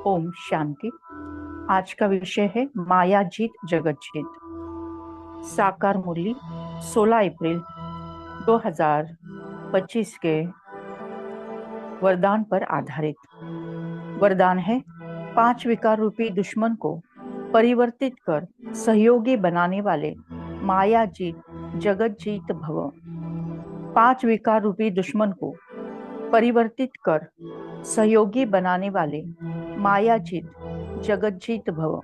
ओम शांति। आज का विषय है माया जीत जगत जीत। साकार मुरली 16 अप्रैल 2025 के वरदान पर आधारित। वरदान है 5 विकार रूपी दुश्मन को परिवर्तित कर सहयोगी बनाने वाले माया जीत जगत जीत भव। 5 विकार रूपी दुश्मन को परिवर्तित कर सहयोगी बनाने वाले माया जीत जगत जीत भव।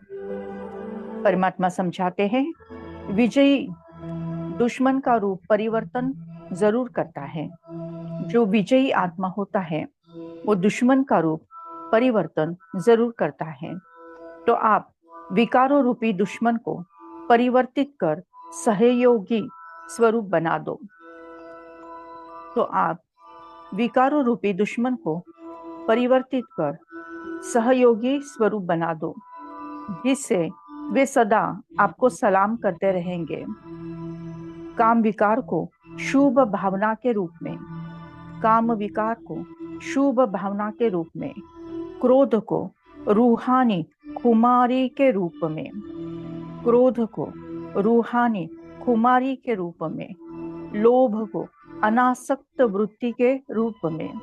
परमात्मा समझाते हैं, विजयी दुश्मन का रूप परिवर्तन जरूर करता है। जो विजयी आत्मा होता है वो दुश्मन का रूप परिवर्तन जरूर करता है। तो आप विकारों रूपी दुश्मन को परिवर्तित कर सहयोगी स्वरूप बना दो। तो आप विकारों रूपी दुश्मन को परिवर्तित कर सहयोगी स्वरूप बना दो, जिससे वे सदा आपको सलाम करते रहेंगे। काम विकार को शुभ भावना के रूप में, काम विकार को शुभ भावना के रूप में, क्रोध को रूहानी खुमारी के रूप में, क्रोध को रूहानी खुमारी के रूप में, लोभ को अनासक्त वृत्ति के रूप में,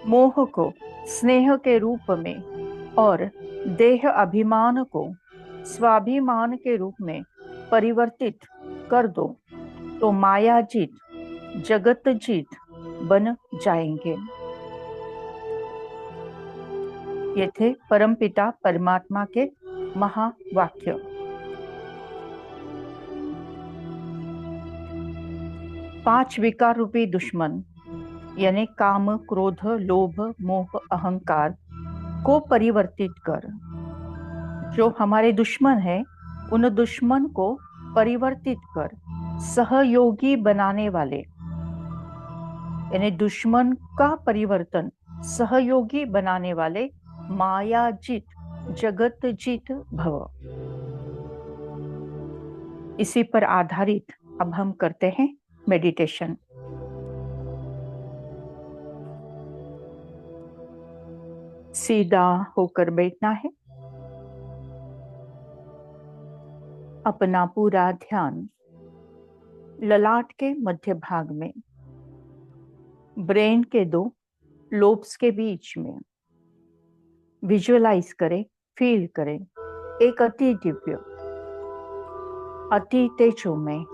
मोह को स्नेह के रूप में और देह अभिमान को स्वाभिमान के रूप में परिवर्तित कर दो, तो माया जीत जगत जीत बन जाएंगे। ये थे परमपिता परमात्मा के महावाक्य। पांच विकार रूपी दुश्मन यानी काम, क्रोध, लोभ, मोह, अहंकार को परिवर्तित कर, जो हमारे दुश्मन है उन दुश्मन को परिवर्तित कर सहयोगी बनाने वाले, यानी दुश्मन का परिवर्तन सहयोगी बनाने वाले माया जीत जगत जीत भव। इसी पर आधारित अब हम करते हैं मेडिटेशन। सीधा होकर बैठना है। अपना पूरा ध्यान ललाट के मध्य भाग में, ब्रेन के 2 लोब्स के बीच में विजुअलाइज करें, फील करें एक अति दिव्य, अति तेजोमय,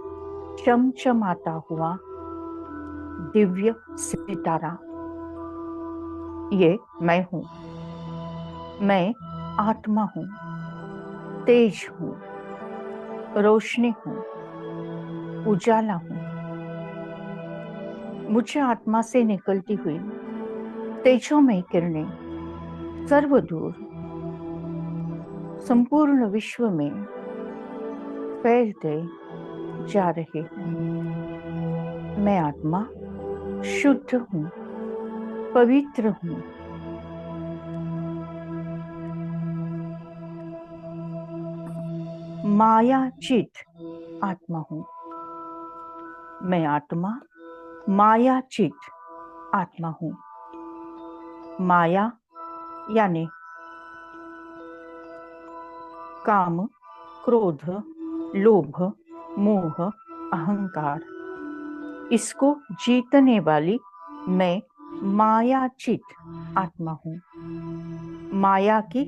चमचमाता हुआ दिव्य सितारा। ये मैं हूं, मैं आत्मा हूं, तेज हूं, रोशनी हूं, उजाला हूं। मुझे आत्मा से निकलती हुई तेजोमय किरणें सर्वदूर संपूर्ण विश्व में फैलते जा रहे हैं। मैं आत्मा शुद्ध हूं, पवित्र हूं। मायाचित आत्मा हूं। मैं आत्मा मायाचित आत्मा हूं। माया यानी काम, क्रोध, लोभ, मोह, अहंकार। इसको जीतने वाली मैं मायाचित आत्मा हूँ। माया की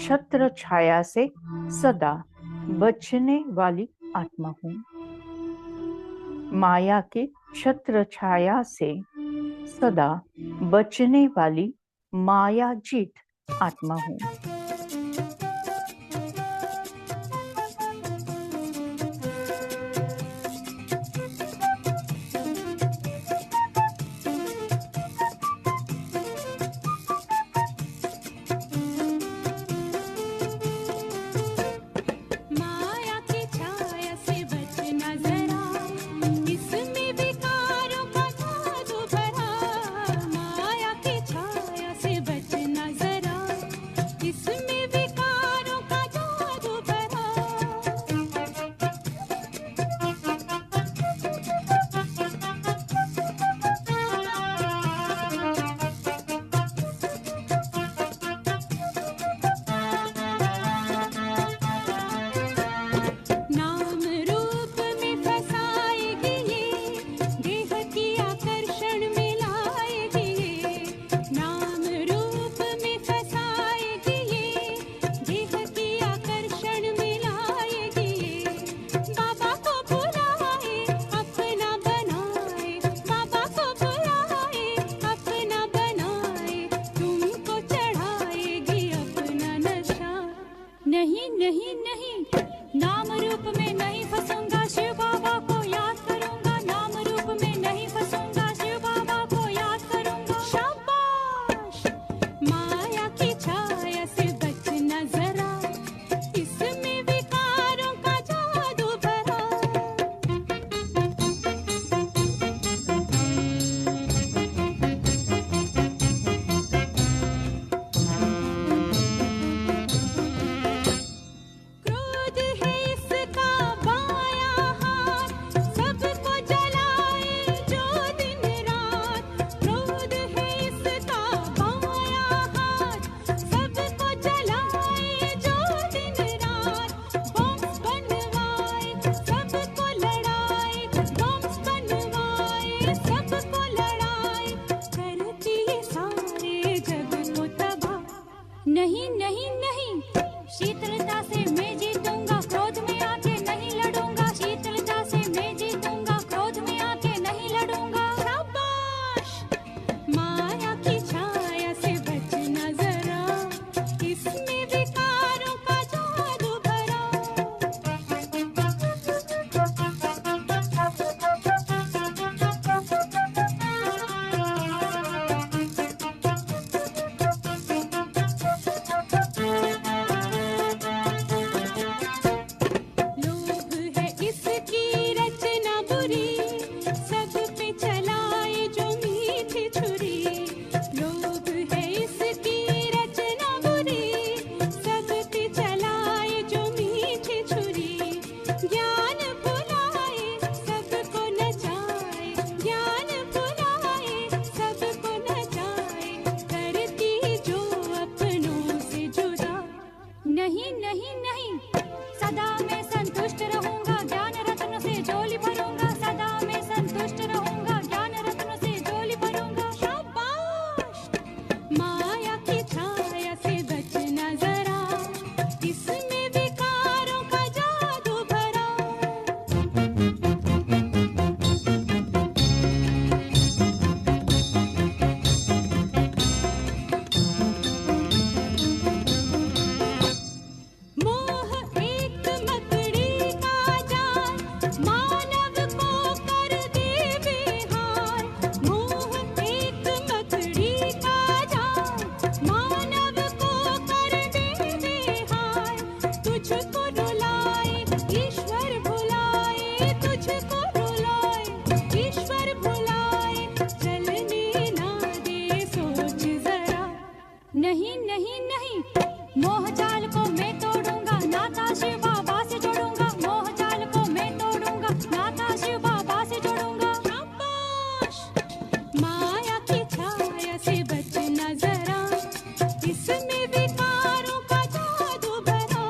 छत्र छाया से सदा बचने वाली आत्मा हूँ। माया की छत्र छाया से सदा बचने वाली मायाजीत आत्मा हूँ। नहीं नहीं नहीं, नाम रूप में नहीं फंसूंगा, शिव बाबा को याद करूंगा। नाम रूप में नहीं फंसूंगा, शिव बाबा को याद करूंगा। शाबाश, माया की छाया से बचना जरा, इसमें विकारों का जादू भरा। क्रोध है इसका बायां हाथ, सबको जलाए जो दिन रात। क्रोध है इसका बायां हाथ, सबको जलाए जो दिन रात। बॉम्ब बनवाए, सबको लड़ाए, बॉम्ब बनवाए, सबको लड़ाए, करती है सारे जग को तबाह। नहीं नहीं नहीं, शीतलता से मैं जीतूंगा, क्रोध में आके नहीं लड़ूंगा। शीतलता से मैं जीतूंगा, क्रोध में आके नहीं लड़ूंगा। शाबाश, माया की छाया से बचना जरा, इसमें विकारों का जादू भरा। लोभ है इसकी रचना बुरी, सब पे चलाए जो मीठी छुरी। लोभ है इसकी रचना बुरी, सब पे चलाए जो मीठी छुरी। ज्ञान भुलाए, सबको नचाए, ज्ञान भुलाए, सबको नचाए, करती जो अपनों से जुदा। नहीं नहीं नहीं, सदा मैं संतुष्ट रहूंगा, ज्ञान रत्न से झोली भरूंगा। सदा मैं संतुष्ट रहूंगा, ज्ञान रत्न से झोली भरूंगा। शाबाश, माया की छाया से बचना जरा, इसमें विकारों का जादू भरा। मोह एक मकड़ी का जाल, मानव को कर दे बेहाल। मोह एक मकड़ी का जाल, मानव को कर दे बेहाल। तुझको रुलाए ईश्वर भुलाए, तुझको रुलाए ईश्वर भुलाए, चलने ना दे सोच जरा। नहीं नहीं नहीं, मोह जाल को मैं तोड़ूंगा, नाता शिव बाबा से जोड़ूंगा। मोह जाल को मैं तोड़ूंगा, नाता शिव बाबा से जोड़ूंगा। शाबाश, माया की छाया से बचना जरा, इसमें विकारों का जादू भरा।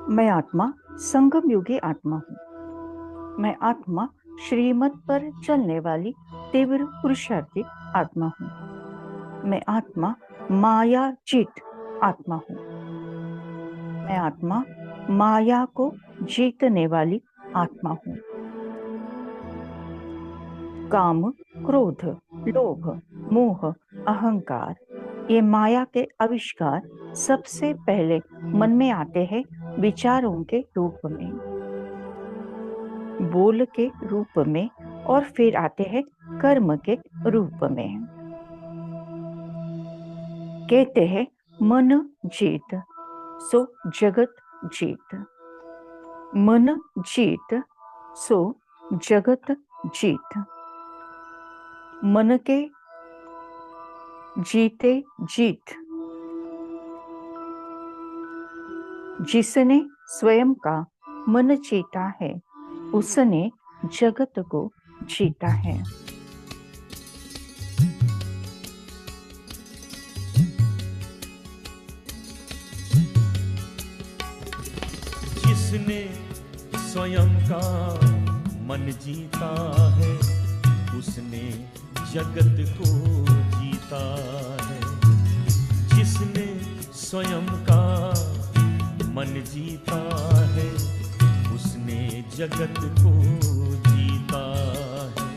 मैं आत्मा संगम युगी आत्मा हूँ। मैं आत्मा श्रीमत पर चलने वाली तीव्र पुरुषार्थी आत्मा हूँ। मैं आत्मा मायाजीत आत्मा हूँ। मैं आत्मा माया को जीतने वाली आत्मा हूँ। काम, क्रोध, लोभ, मोह, अहंकार, ये माया के आविष्कार सबसे पहले मन में आते हैं विचारों के रूप में, बोल के रूप में और फिर आते हैं कर्म के रूप में। कहते हैं मन जीत सो जगत जीत। मन जीत सो जगत जीत। मन के जीते जीत। जिसने स्वयं का मन जीता है उसने जगत को जीता है। जिसने स्वयं का मन जीता है उसने जगत को जीता है। जिसने स्वयं का मन जीता है उसने जगत को जीता है।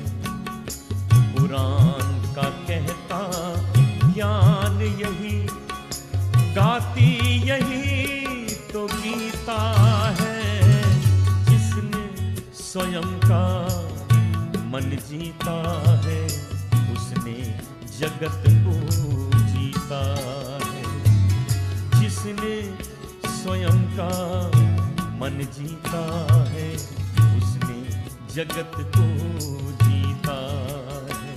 पुराण का कहता ज्ञान यही, गाती यही तो गीता है। जिसने स्वयं का मन जीता है उसने जगत को जीता है। जिसने स्वयं का मन जीता है उसने जगत को जीता है।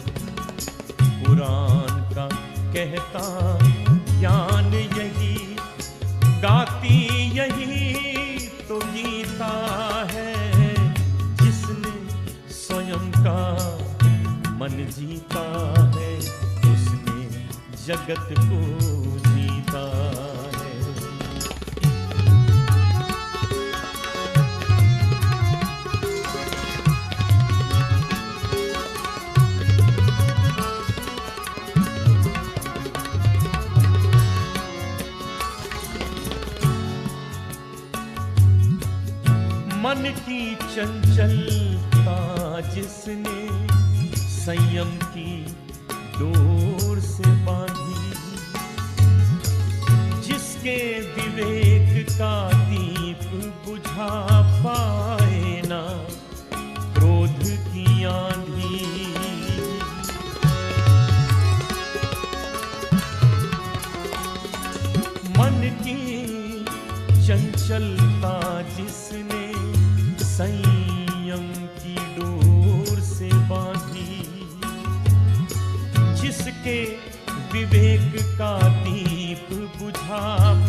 पुराण का कहता ज्ञान यही, गाती यही तो गीता है। जिसने स्वयं का मन जीता है उसने जगत को जीता है। मन की चंचलता जिसने संयम की डोर से बांधी, जिसके विवेक का दीप बुझा पाए ना क्रोध की आंधी। मन की चंचलता जिसने संयम की डोर से बांधी, जिसके विवेक का दीप बुझा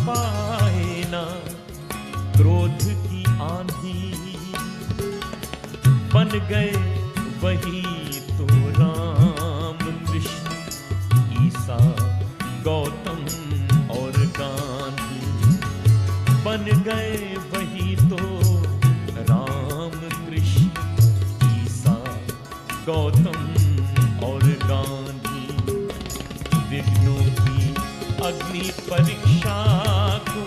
पाए ना क्रोध की आंधी। बन गए वही तो राम कृष्ण ईसा गौतम और गांधी। बन गए वही तो राम कृष्ण ईसा गौतम और गांधी। विघ्नों की अग्नि परीक्षा को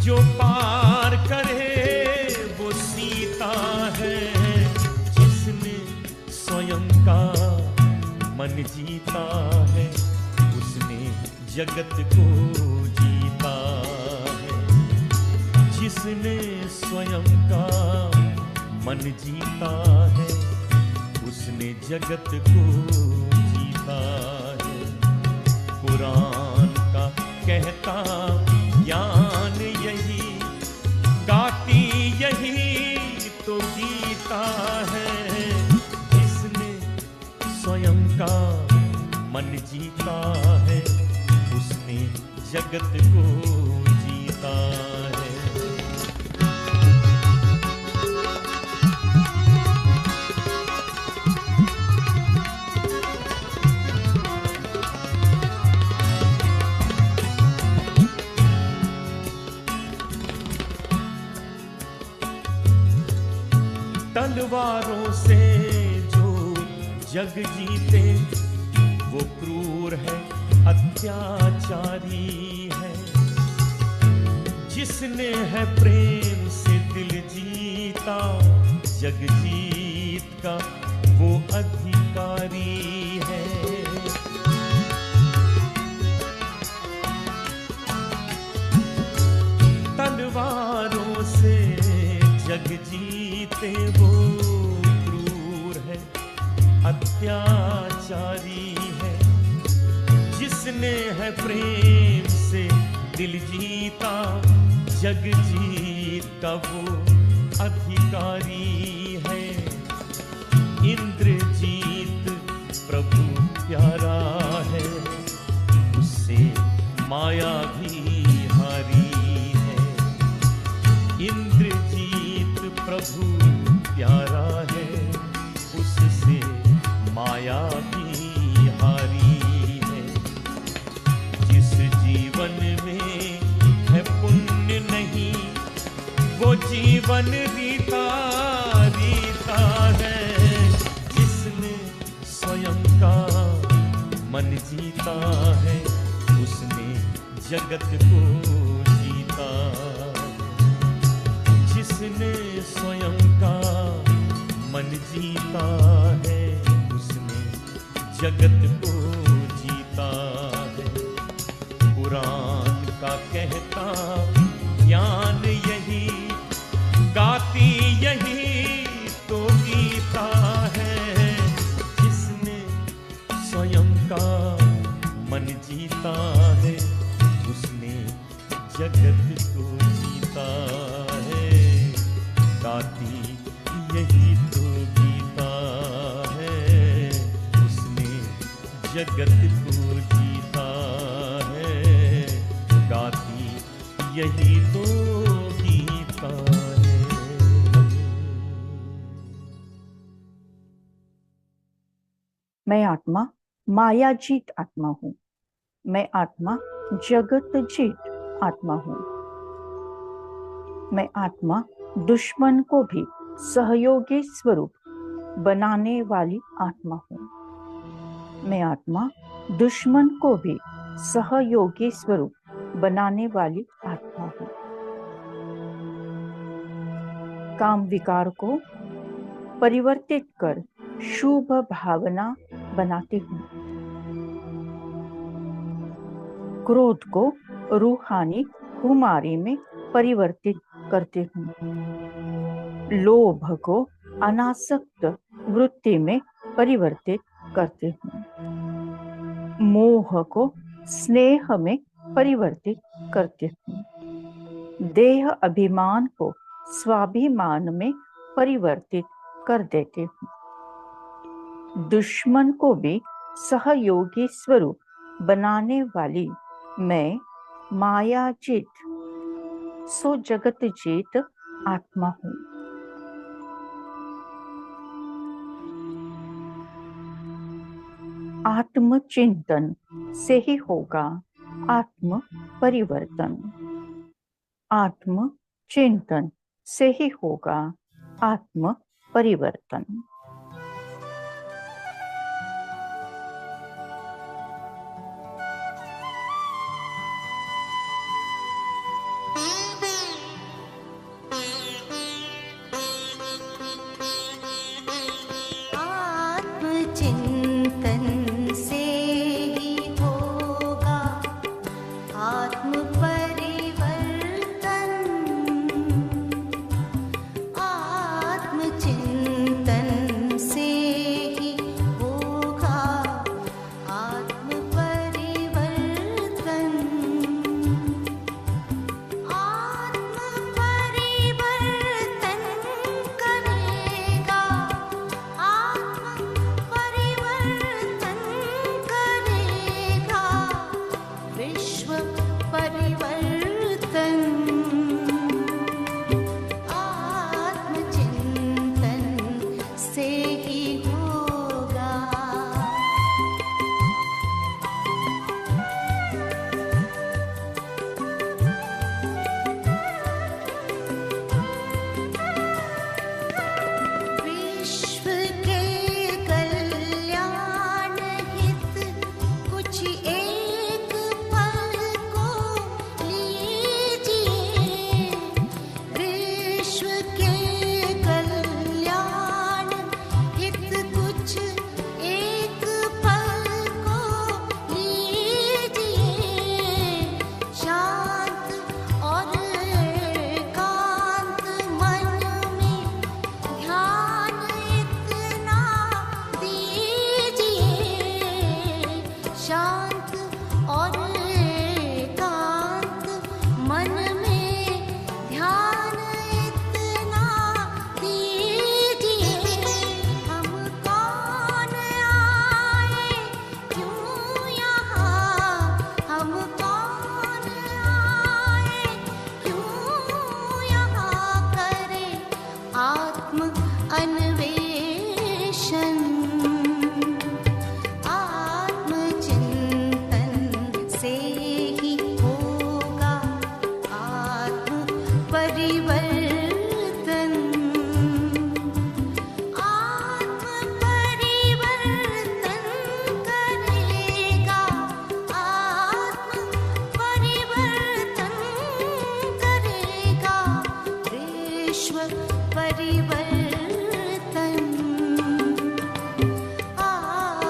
जो पार करे वो सीता है। जिसने स्वयं का मन जीता है उसने जगत को जीता है। जिसने स्वयं का मन जीता है उसने जगत को जीता है। पुराण का कहता ज्ञान यही, गाती यही तो गीता है। जिसने स्वयं का मन जीता है उसने जगत को जीता है। तलवारों से जो जग जीते वो क्रूर है, अत्याचारी है। जिसने है प्रेम से दिल जीता, जग जीत का वो अधिकारी है। तलवारों से जग जीते वो क्रूर है, अत्याचारी है। जिसने है प्रेम से दिल जीता, जग जीत का वो अधिकारी है। इंद्रजीत प्रभु प्यारा है, उससे माया भी हारी है। इंद्रजीत प्रभु प्यारा है, उससे माया भी हारी है। जिस जीवन में है पुण्य नहीं, वो जीवन रीता रीता है। जिसने स्वयं का मन जीता है, उसने जगत को जीता। जिसने स्वयं का मन जीता है, उसने जगत को जीता है। पुराण का कहता ज्ञान यही, गाती यही तो गीता है। जिसने स्वयं का मन जीता है, उसने जगत को जीता है। गाती यही तो गीता है, उसने जगत को जीता है। गाती यही तो गीता है। मैं आत्मा मायाजीत आत्मा हूँ। मैं आत्मा जगत जीत आत्मा हूँ। मैं आत्मा दुश्मन को भी सहयोगी स्वरूप बनाने वाली आत्मा हूँ। मैं आत्मा दुश्मन को भी सहयोगी स्वरूप बनाने वाली आत्मा हूँ। काम विकार को परिवर्तित कर शुभ भावना बनाती हूँ। क्रोध को रूहानी खुमारी में परिवर्तित करती हूँ। लोभ को अनासक्त वृत्ति में परिवर्तित करती हूँ। मोह को स्नेह में परिवर्तित करती हूँ। देह अभिमान को स्वाभिमान में परिवर्तित कर देती हूँ। दुश्मन को भी सहयोगी स्वरूप बनाने वाली मैं मायाजीत सो जगत जीत आत्मा हूँ। आत्मचिंतन से ही होगा आत्म परिवर्तन। आत्म चिंतन से ही होगा आत्म परिवर्तन। आत्मचिंतन से ही होगा आत्म परिवर्तन। आत्मचिंतन अन्वेषण आत्मचिंतन से ही होगा आत्म परिवर्तन। आत्म परिवर्तन करेगा, आत्म परिवर्तन करेगा, विश्व परिवर्तन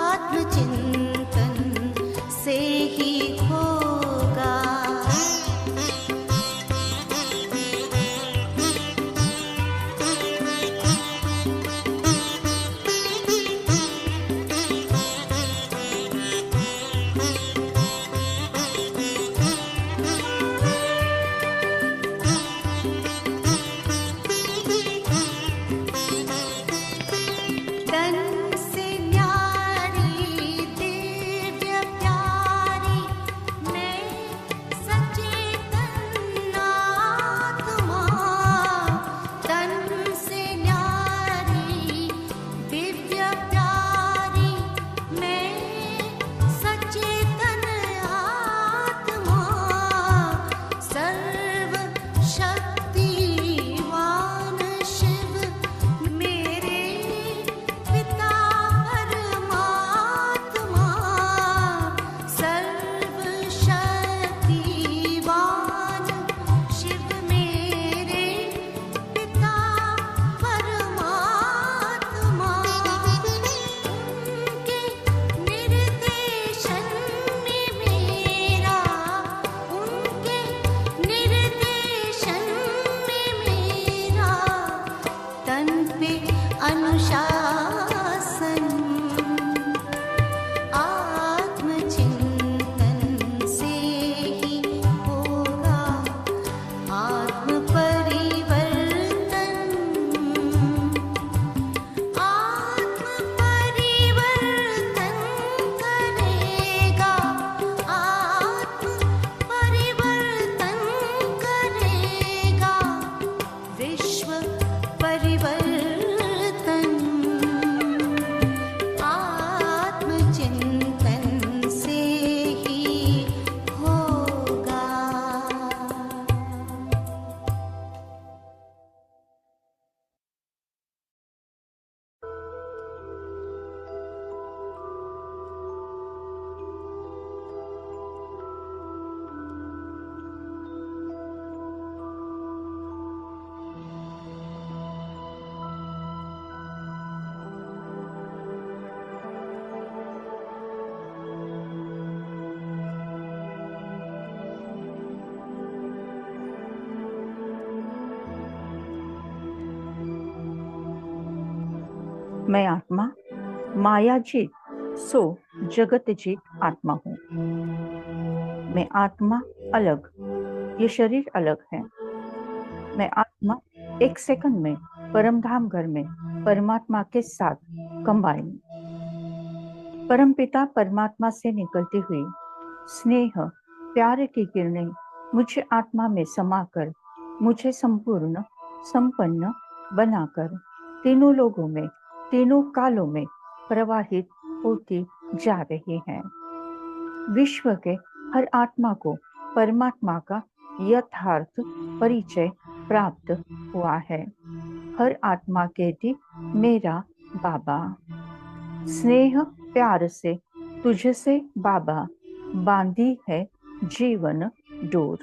आत्मचिंतन से ही होगा। तन से न्यारी दिव्य प्यारी मैं सचेतन आत्मा। तन से न्यारी दिव्य प्यारी मैं सचेतन आत्मा। सर्व शक्तिवान शिव मेरे पिता परमात्मा। सर्व शक्तिवान शिव मेरे पिता परमात्मा। उनके निर्देशन में मेरा, उनके निर्देशन में मेरा तन पे अनुशासन आत्मचिंतन से ही होगा आत्म परिवर्तन। आत्म परिवर्तन करेगा, आत्म परिवर्तन करेगा, विश्व परिवर्तन आत्मचिंतन से ही होगा। मैं आत्मा माया जीत सो जगत जीत आत्मा हूँ। मैं आत्मा अलग, ये शरीर अलग है। मैं आत्मा एक सेकंड में परमधाम घर में परमात्मा के साथ कंबाइन। परमपिता परमात्मा से निकलती हुई स्नेह प्यार की किरणें मुझे आत्मा में समाकर मुझे संपूर्ण संपन्न बनाकर तीनों लोगों में तीनों कालों में प्रवाहित होती जा रही हैं। विश्व के हर आत्मा को परमात्मा का यथार्थ परिचय प्राप्त हुआ है। हर आत्मा कहती मेरा बाबा। स्नेह प्यार से तुझसे बाबा बांधी है जीवन डोर।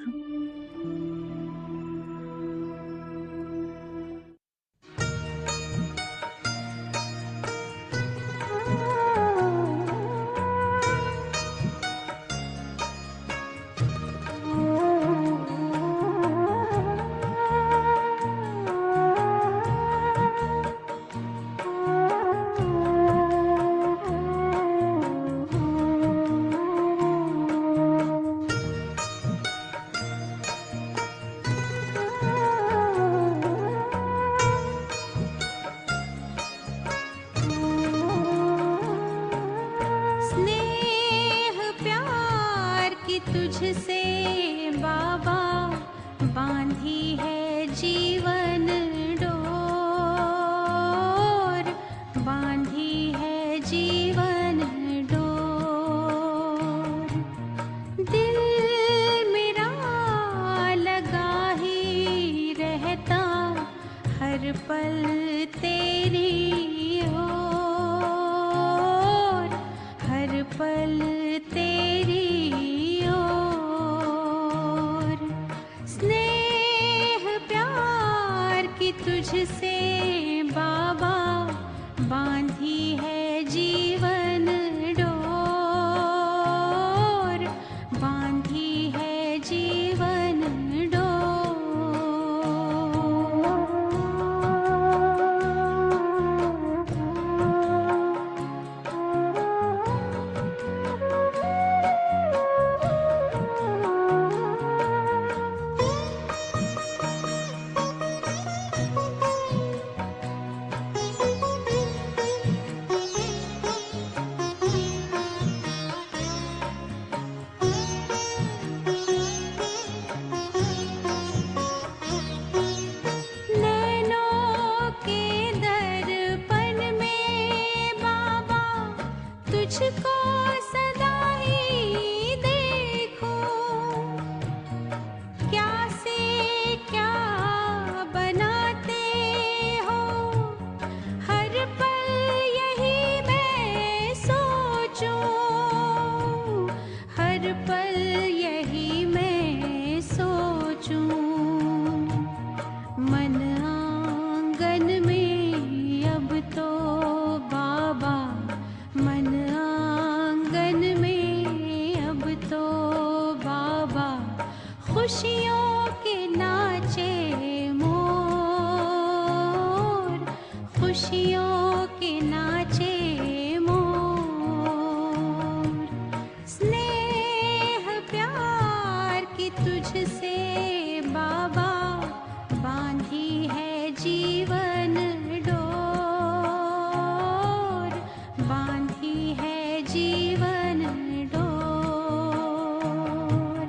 हर पल तेरी ओर, हर पल तेरी ओर, स्नेह प्यार की तुझसे बाबा बांधी है जीवन डोर, बांधी है जीवन नैनों के दर्पण में बाबा तुझको सदा ही देखूं, क्या से क्या बनाते हो हर पल यही मैं सोचूं, हर पल यही मैं सोचूं। मन आंगन में अब तो बाबा, मन आंगन में अब तो बाबा खुशियों के नाचे मोर, खुशियों के नाचे मोर, स्नेह प्यार की तुझसे बाबा बांधी है जीवन डोर, बांधी है जीवन डोर।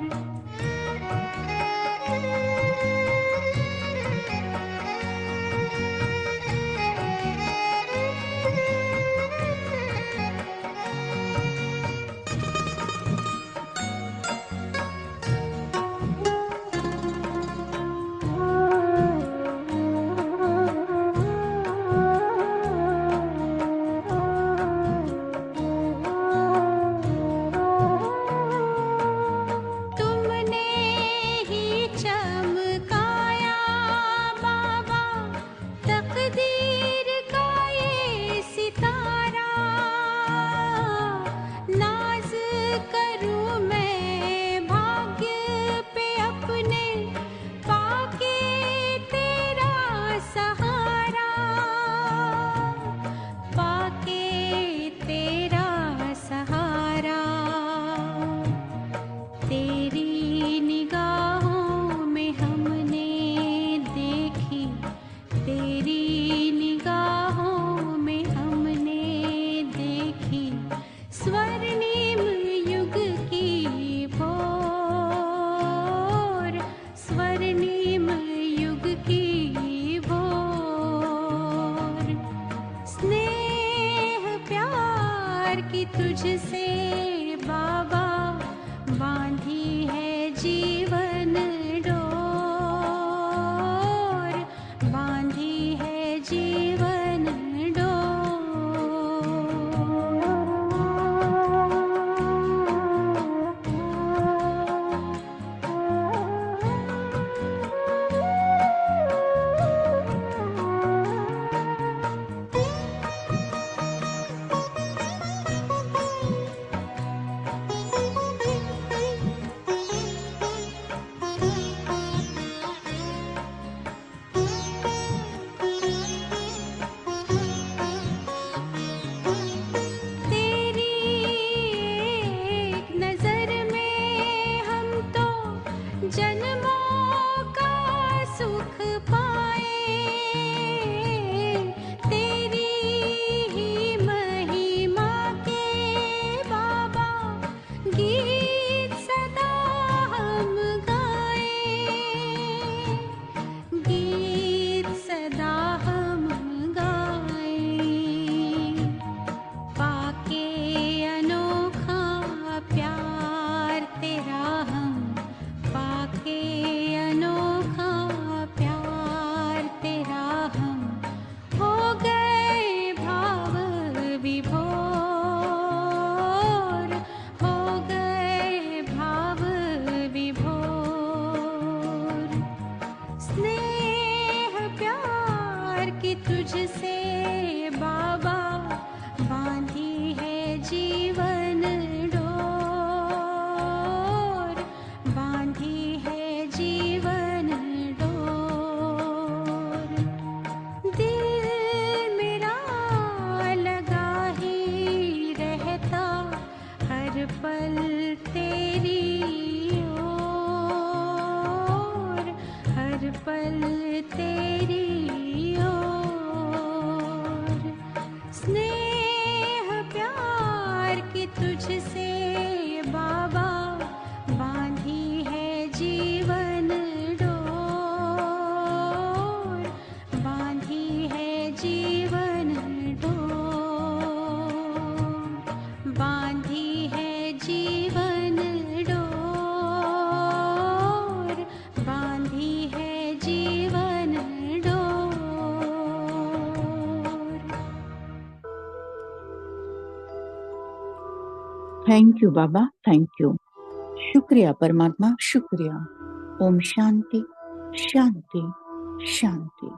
कि तुझसे बाबा बांधी है जीवन डोर, बांधी है जीवन डोर। दिल मेरा लगा ही रहता हर पल तेरी ओर, हर पल तेरी ओर। स्नेह प्यार की तुझसे बाबा बांधी है जीवन डोर, बांधी है जीवन डोर, बांधी है जीवन डोर, बांधी है जीवन door. Thank you Baba, thank you. शुक्रिया परमात्मा, शुक्रिया। ओम शांति शांति शांति।